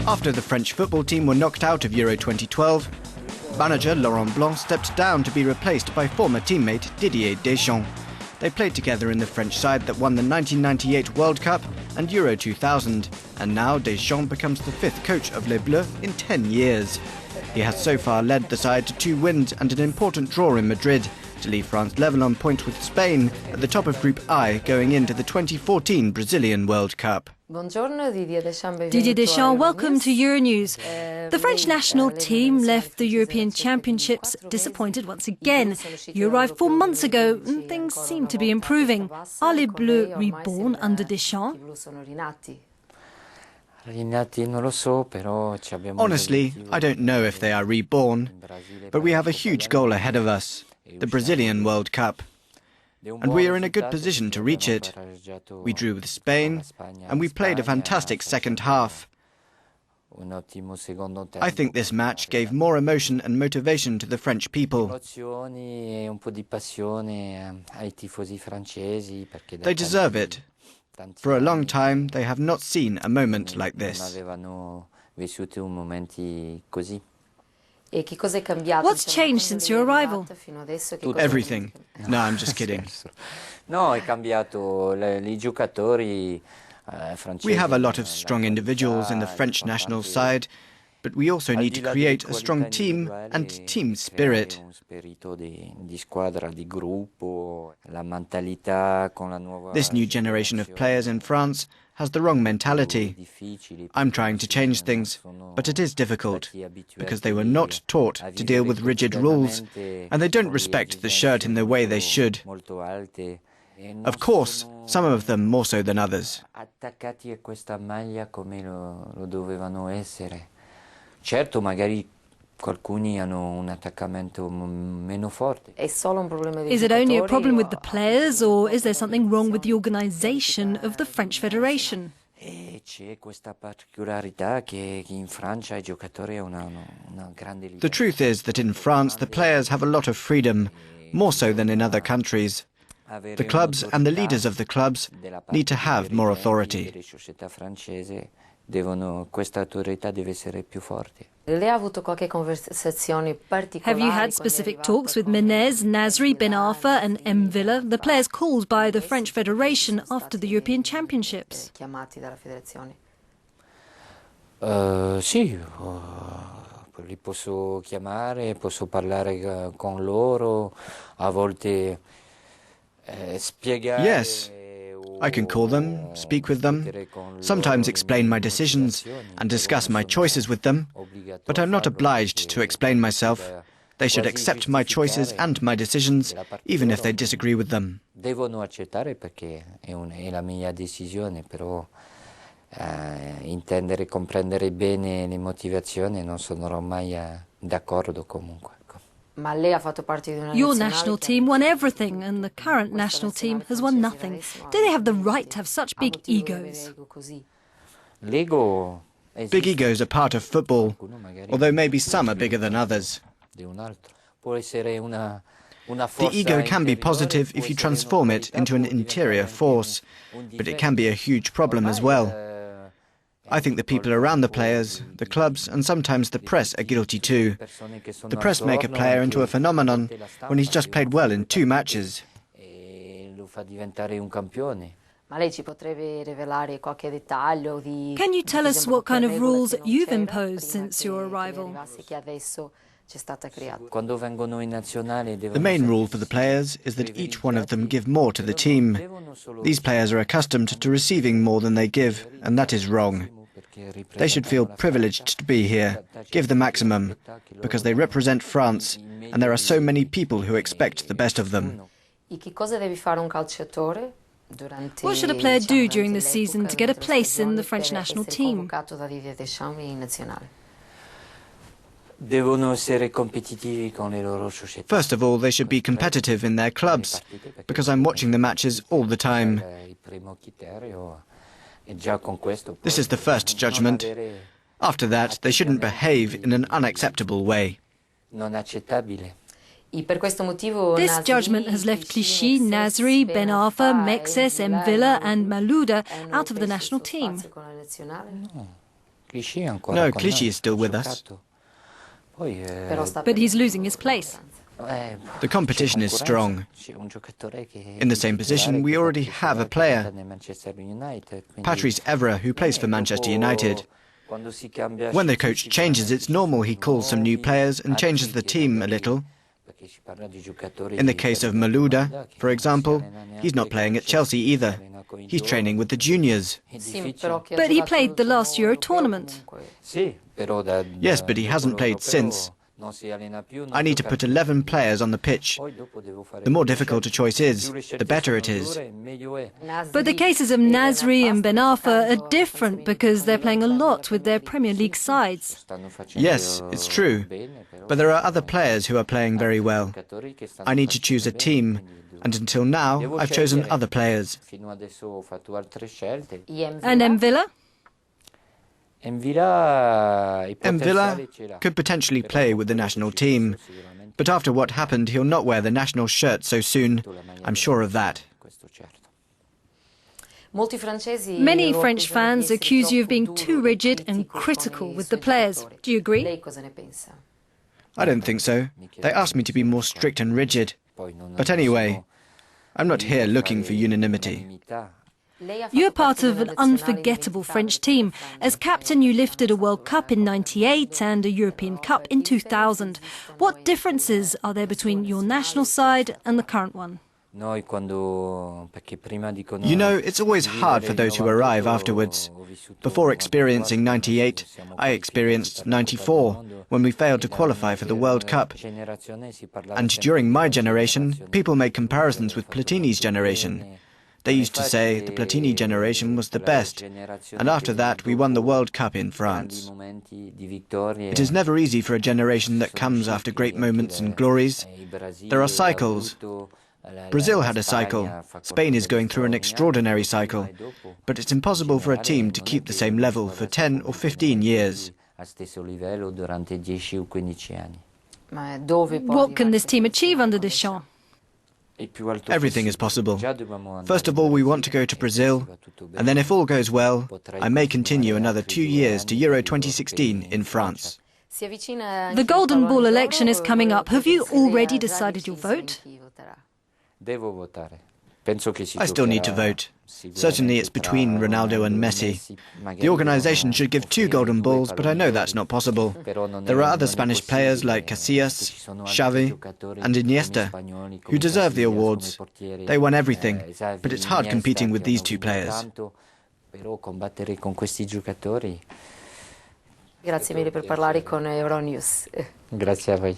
After the French football team were knocked out of Euro 2012, manager Laurent Blanc stepped down to be replaced by former teammate Didier Deschamps. They played together in the French side that won the 1998 World Cup and Euro 2000, and now Deschamps becomes the fifth coach of Les Bleus in 10 years. He has so far led the side to 2 wins and an important draw in Madrid, to leave France level on points with Spain at the top of Group I going into the 2014 Brazilian World Cup. Didier Deschamps, welcome to Euronews. The French national team left the European Championships disappointed once again. You arrived 4 months ago and things seem to be improving. Are Les Bleus reborn under Deschamps? Honestly, I don't know if they are reborn, but we have a huge goal ahead of us, the Brazilian World Cup. And we are in a good position to reach it. We drew with Spain, and we played a fantastic second half. I think this match gave more emotion and motivation to the French people. They deserve it. For a long time, they have not seen a moment like this. What's changed since your arrival? Everything. No, I'm just kidding. We have a lot of strong individuals in the French national side, but we also need to create a strong team and team spirit. This new generation of players in France has the wrong mentality. I'm trying to change things, but it is difficult, because they were not taught to deal with rigid rules, and they don't respect the shirt in the way they should. Of course, some of them more so than others. Is it only a problem with the players, or is there something wrong with the organisation of the French Federation? The truth is that in France the players have a lot of freedom, more so than in other countries. The clubs and the leaders of the clubs need to have more authority. Have you had specific talks with Menez, Nasri, Ben Arfa and Villa, the players called by the French Federation after the European Championships? Sì, li posso chiamare, posso parlare con loro, a volte spiegare. Yes, I can call them, speak with them, sometimes explain my decisions and discuss my choices with them, but I'm not obliged to explain myself. They should accept my choices and my decisions, even if they disagree with them. Devono accettare perché è la mia decisione, però intendere e comprendere bene le motivazioni non sono mai d'accordo comunque. Your national team won everything, and the current national team has won nothing. Do they have the right to have such big egos? Big egos are part of football, although maybe some are bigger than others. The ego can be positive if you transform it into an interior force, but it can be a huge problem as well. I think the people around the players, the clubs and sometimes the press are guilty too. The press make a player into a phenomenon when he's just played well in 2 matches. Can you tell us what kind of rules you've imposed since your arrival? The main rule for the players is that each one of them give more to the team. These players are accustomed to receiving more than they give, and that is wrong. They should feel privileged to be here, give the maximum, because they represent France, and there are so many people who expect the best of them. What should a player do during the season to get a place in the French national team? First of all, they should be competitive in their clubs, because I'm watching the matches all the time. This is the first judgment. After that, they shouldn't behave in an unacceptable way. This judgment has left Clichy, Nasri, Ben Arfa, Mexes, Villa and Malouda out of the national team. No, Clichy is still with us. But he's losing his place. The competition is strong. In the same position, we already have a player, Patrice Evra, who plays for Manchester United. When the coach changes, it's normal he calls some new players and changes the team a little. In the case of Malouda, for example, he's not playing at Chelsea either. He's training with the juniors. But he played the last Euro tournament. Yes, but he hasn't played since. I need to put 11 players on the pitch. The more difficult a choice is, the better it is. But the cases of Nasri and Ben Arfa are different because they're playing a lot with their Premier League sides. Yes, it's true. But there are other players who are playing very well. I need to choose a team, and until now, I've chosen other players. And M'Vila? M'Vila could potentially play with the national team, but after what happened, he'll not wear the national shirt so soon. I'm sure of that. Many French fans accuse you of being too rigid and critical with the players. Do you agree? I don't think so. They asked me to be more strict and rigid. But anyway, I'm not here looking for unanimity. You're part of an unforgettable French team. As captain, you lifted a World Cup in '98 and a European Cup in 2000. What differences are there between your national side and the current one? You know, it's always hard for those who arrive afterwards. Before experiencing '98, I experienced '94, when we failed to qualify for the World Cup. And during my generation, people made comparisons with Platini's generation. They used to say the Platini generation was the best, and after that we won the World Cup in France. It is never easy for a generation that comes after great moments and glories. There are cycles. Brazil had a cycle. Spain is going through an extraordinary cycle. But it's impossible for a team to keep the same level for 10 or 15 years. What can this team achieve under Deschamps? Everything is possible. First of all, we want to go to Brazil, and then if all goes well, I may continue another 2 years to Euro 2016 in France. The Golden Ball election is coming up. Have you already decided your vote? I still need to vote. Certainly it's between Ronaldo and Messi. The organisation should give 2 golden balls, but I know that's not possible. There are other Spanish players like Casillas, Xavi and Iniesta who deserve the awards. They won everything, but it's hard competing with these 2 players. Grazie mille per parlare con Euronews. Grazie a voi.